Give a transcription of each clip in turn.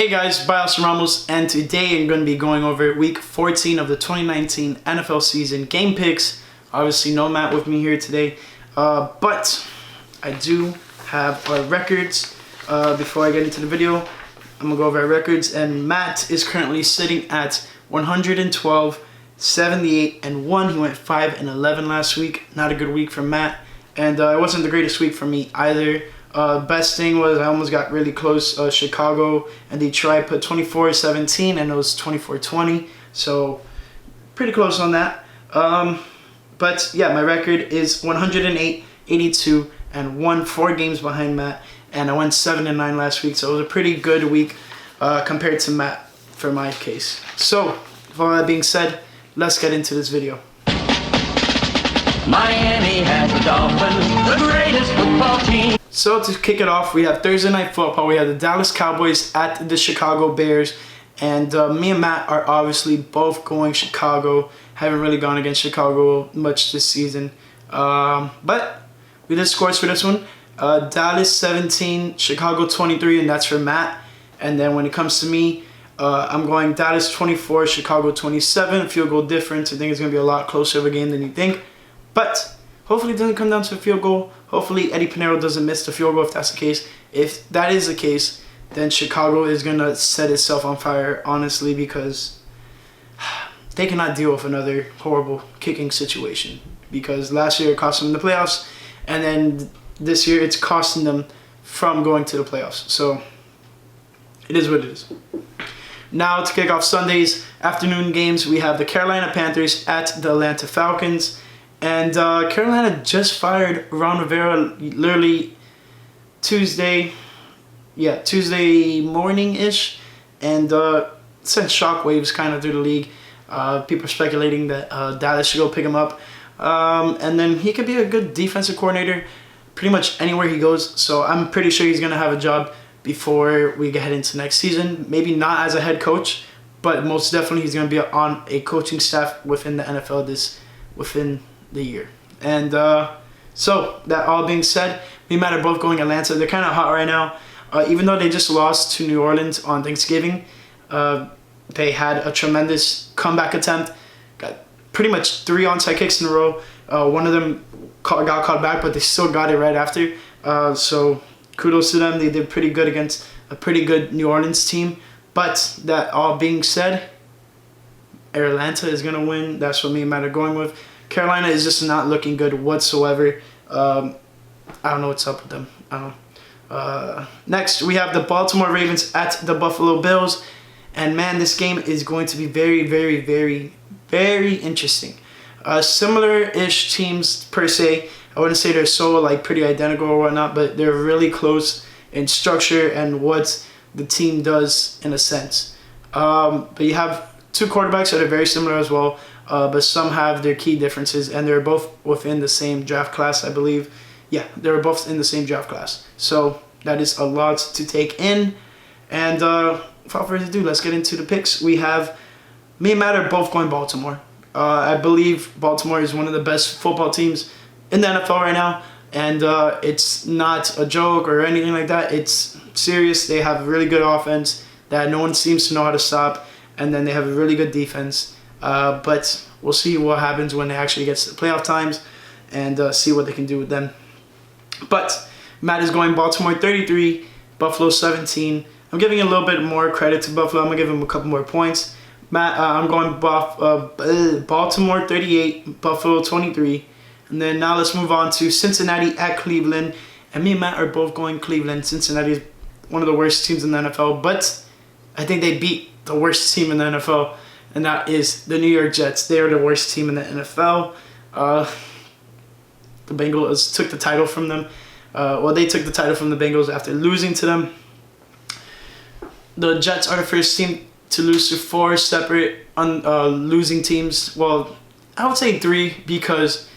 Hey guys, Bios Ramos, and today I'm going to be going over week 14 of the 2019 NFL season game picks. Obviously no Matt with me here today, but I do have our records. Before I get into the video, I'm going to go over our records, and Matt is currently sitting at 112, 78, and 1. He went 5 and 11 last week. Not a good week for Matt, and it wasn't the greatest week for me either. Best thing was I almost got really close. Chicago and Detroit put 24-17 and it was 24-20, so pretty close on that. But yeah, my record is 108, 82, and 1, 4 games behind Matt, and I went 7 and 9 last week, so it was a pretty good week compared to Matt for my case. So with all that being said, let's get into this video. Miami has the Dolphins, the greatest football team. So to kick it off, we have Thursday Night Football. We have the Dallas Cowboys at the Chicago Bears. And me and Matt are obviously both going Chicago. Haven't really gone against Chicago much this season. But we did scores for this one. Dallas 17, Chicago 23, and that's for Matt. And then when it comes to me, I'm going Dallas 24, Chicago 27. Field goal difference. I think it's going to be a lot closer of a game than you think. But hopefully it doesn't come down to a field goal. Hopefully Eddie Pinero doesn't miss the field goal if that's the case. If that is the case, then Chicago is going to set itself on fire, honestly, because they cannot deal with another horrible kicking situation. Because last year it cost them the playoffs, and then this year it's costing them from going to the playoffs. So it is what it is. Now to kick off Sunday's afternoon games, we have the Carolina Panthers at the Atlanta Falcons. And Carolina just fired Ron Rivera literally Tuesday morning-ish, and sent shockwaves kind of through the league. People are speculating that Dallas should go pick him up. And then he could be a good defensive coordinator pretty much anywhere he goes. So I'm pretty sure he's going to have a job before we head into next season. Maybe not as a head coach, but most definitely he's going to be on a coaching staff within the NFL within the year. And so that all being said, me and Matt are both going Atlanta. They're kind of hot right now. Even though they just lost to New Orleans on Thanksgiving, they had a tremendous comeback attempt. Got pretty much 3 onside kicks in a row. One of them got caught back, but they still got it right after. So kudos to them. They did pretty good against a pretty good New Orleans team. But that all being said, Atlanta is going to win. That's what me and Matt are going with. Carolina is just not looking good whatsoever. I don't know what's up with them. I don't know. Next, we have the Baltimore Ravens at the Buffalo Bills. And man, this game is going to be very, very, very, very interesting. Similar-ish teams per se. I wouldn't say they're so pretty identical or whatnot, but they're really close in structure and what the team does in a sense. But you have 2 quarterbacks that are very similar as well. But some have their key differences, and they're both within the same draft class, I believe. Yeah, they were both in the same draft class. So that is a lot to take in. And without further ado, let's get into the picks. We have me and Matt are both going Baltimore. I believe Baltimore is one of the best football teams in the NFL right now. And it's not a joke or anything like that. It's serious. They have a really good offense that no one seems to know how to stop. And then they have a really good defense. But we'll see what happens when it actually gets to the playoff times, and see what they can do with them. But Matt is going Baltimore 33, Buffalo 17. I'm giving a little bit more credit to Buffalo. I'm going to give him a couple more points. Matt, I'm going Baltimore 38, Buffalo 23. And then now let's move on to Cincinnati at Cleveland. And me and Matt are both going Cleveland. Cincinnati is one of the worst teams in the NFL, but I think they beat the worst team in the NFL. And that is the New York Jets. They are the worst team in the NFL. The Bengals took the title from them. They took the title from the Bengals after losing to them. The Jets are the first team to lose to 4 separate losing teams. Well, I would say 3, because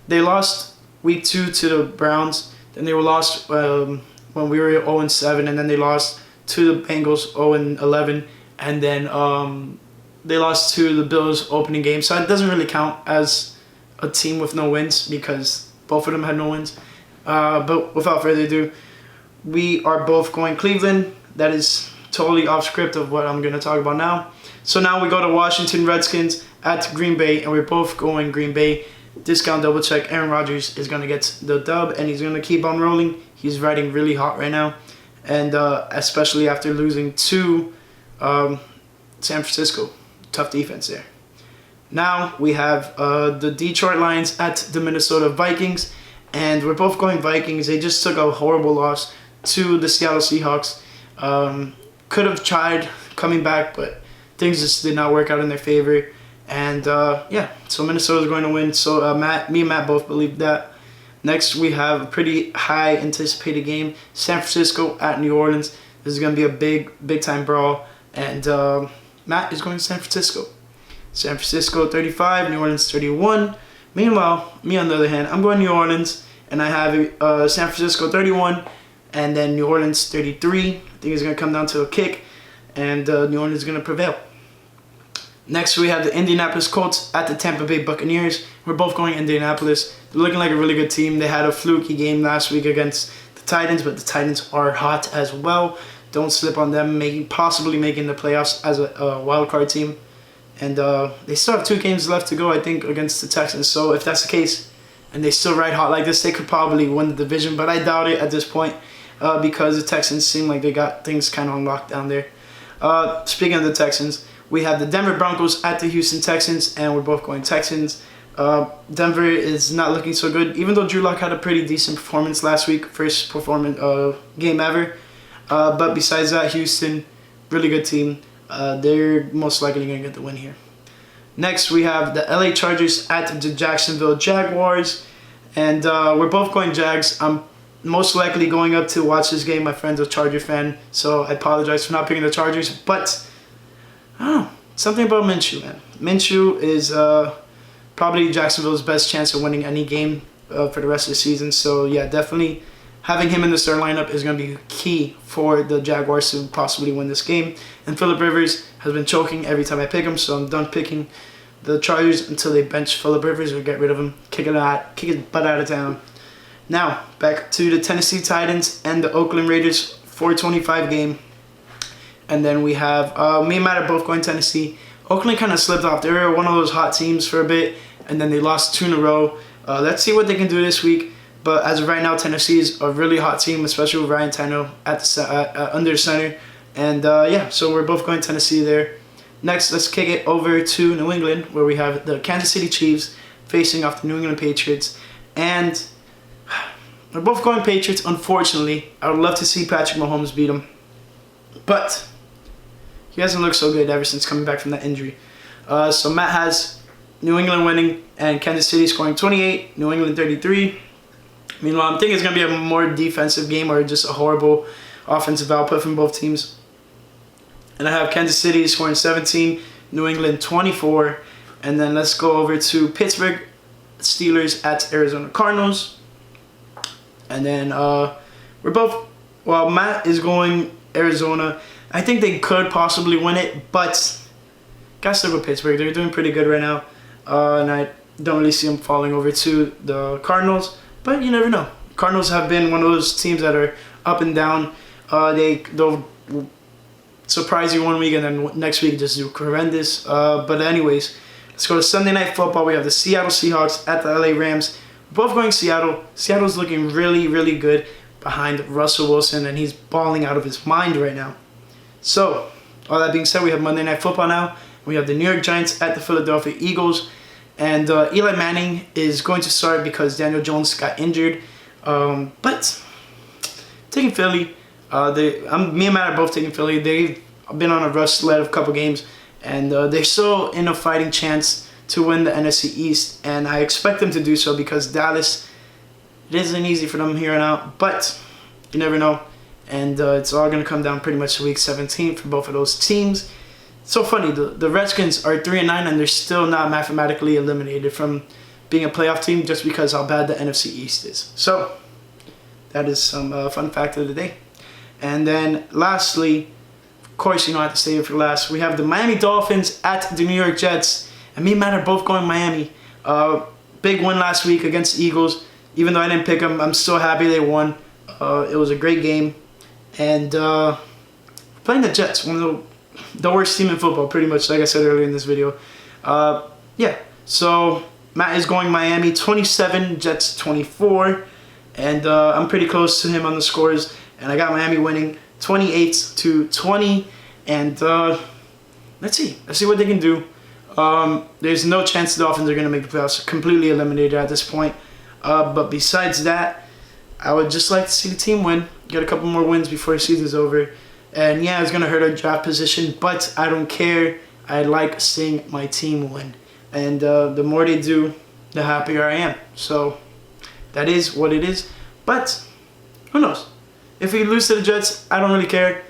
they lost week 2 to the Browns. Then they were lost when we were 0-7, and then they lost to the Bengals 0-11, and then they lost to the Bills opening game. So it doesn't really count as a team with no wins, because both of them had no wins. But without further ado, we are both going Cleveland. That is totally off script of what I'm going to talk about now. So now we go to Washington Redskins at Green Bay, and we're both going Green Bay. Discount double check. Aaron Rodgers is going to get the dub, and he's going to keep on rolling. He's riding really hot right now, and especially after losing to San Francisco. Tough defense there. Now we have the Detroit Lions at the Minnesota Vikings, and we're both going Vikings. They just took a horrible loss to the Seattle Seahawks. Could have tried coming back, but things just did not work out in their favor. And yeah, so Minnesota's going to win. So me and Matt both believe that. Next, we have a pretty high anticipated game: San Francisco at New Orleans. This is going to be a big time brawl, and Matt is going to San Francisco. San Francisco 35, New Orleans 31. Meanwhile, me on the other hand, I'm going New Orleans, and I have San Francisco 31, and then New Orleans 33. I think it's going to come down to a kick, and New Orleans is going to prevail. Next, we have the Indianapolis Colts at the Tampa Bay Buccaneers. We're both going Indianapolis. They're looking like a really good team. They had a fluky game last week against the Titans, but the Titans are hot as well. Don't slip on them possibly making the playoffs as a wild card team. And they still have 2 games left to go, I think, against the Texans. So if that's the case, and they still ride hot like this, they could probably win the division. But I doubt it at this point because the Texans seem like they got things kind of on lockdown there. Speaking of the Texans, we have the Denver Broncos at the Houston Texans, and we're both going Texans. Denver is not looking so good, even though Drew Lock had a pretty decent performance last week, first game ever. But besides that, Houston, really good team. They're most likely going to get the win here. Next, we have the LA Chargers at the Jacksonville Jaguars, and we're both going Jags. I'm most likely going up to watch this game. My friend's a Charger fan, so I apologize for not picking the Chargers, but I don't know, something about Minshew, man. Minshew is probably Jacksonville's best chance of winning any game for the rest of the season. So yeah, definitely having him in the start lineup is going to be key for the Jaguars to possibly win this game. And Phillip Rivers has been choking every time I pick him, so I'm done picking the Chargers until they bench Phillip Rivers or get rid of him, kick his butt out of town. Now, back to the Tennessee Titans and the Oakland Raiders 425 game. And then we have, me and Matt are both going Tennessee. Oakland kind of slipped off. They were one of those hot teams for a bit, and then they lost 2 in a row. Let's see what they can do this week. But as of right now, Tennessee is a really hot team, especially with Ryan Tannehill at under center. And yeah, so we're both going Tennessee there. Next, let's kick it over to New England, where we have the Kansas City Chiefs facing off the New England Patriots. And we're both going Patriots, unfortunately. I would love to see Patrick Mahomes beat them, but he hasn't looked so good ever since coming back from that injury. So Matt has New England winning and Kansas City scoring 28, New England 33. Meanwhile, I'm thinking it's going to be a more defensive game or just a horrible offensive output from both teams. And I have Kansas City scoring 17, New England 24. And then let's go over to Pittsburgh Steelers at Arizona Cardinals. And then we're both, well, Matt is going Arizona. I think they could possibly win it, but gotta stick with Pittsburgh. They're doing pretty good right now. And I don't really see them falling over to the Cardinals. But you never know. Cardinals have been one of those teams that are up and down. They'll surprise you one week and then next week just do horrendous. But anyways, let's go to Sunday Night Football. We have the Seattle Seahawks at the LA Rams. We're both going Seattle. Seattle's looking really, really good behind Russell Wilson, and he's balling out of his mind right now. So, all that being said, we have Monday Night Football now. We have the New York Giants at the Philadelphia Eagles. And Eli Manning is going to start because Daniel Jones got injured. But taking Philly, me and Matt are both taking Philly. They've been on a rough sled of a couple games, and they're still in a fighting chance to win the NFC East. And I expect them to do so because Dallas, it isn't easy for them here and out, but you never know. And it's all going to come down pretty much to week 17 for both of those teams. It's so funny, the Redskins are 3-9 and they're still not mathematically eliminated from being a playoff team just because how bad the NFC East is. So that is some fun fact of the day. And then lastly, of course you don't have to save it for last, we have the Miami Dolphins at the New York Jets. And me and Matt are both going Miami. Big win last week against the Eagles. Even though I didn't pick them, I'm still happy they won. It was a great game. And of playing the Jets, one of the worst team in football, pretty much, like I said earlier in this video. Yeah, so Matt is going Miami 27, Jets 24, and I'm pretty close to him on the scores, and I got Miami winning 28-20, and let's see what they can do. There's no chance the Dolphins are going to make the playoffs, completely eliminated at this point. But besides that, I would just like to see the team win, get a couple more wins before the season's over. And yeah, it's going to hurt our draft position, but I don't care. I like seeing my team win. And the more they do, the happier I am. So that is what it is. But who knows? If we lose to the Jets, I don't really care.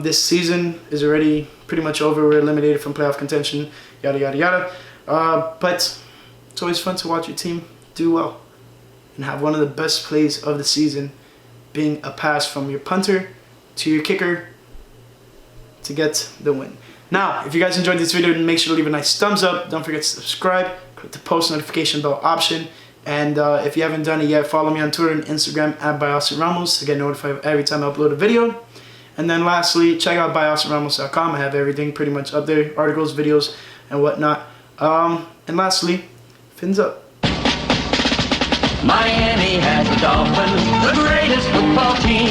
This season is already pretty much over. We're eliminated from playoff contention, yada, yada, yada. But it's always fun to watch your team do well and have one of the best plays of the season being a pass from your punter to your kicker to get the win. Now, if you guys enjoyed this video, make sure to leave a nice thumbs up. Don't forget to subscribe, click the post notification bell option. And if you haven't done it yet, follow me on Twitter and Instagram at @ByAustinRamos to get notified every time I upload a video. And then lastly, check out byaustinramos.com. I have everything pretty much up there, articles, videos, and whatnot. And lastly, fins up. Miami has the Dolphins, the greatest football team.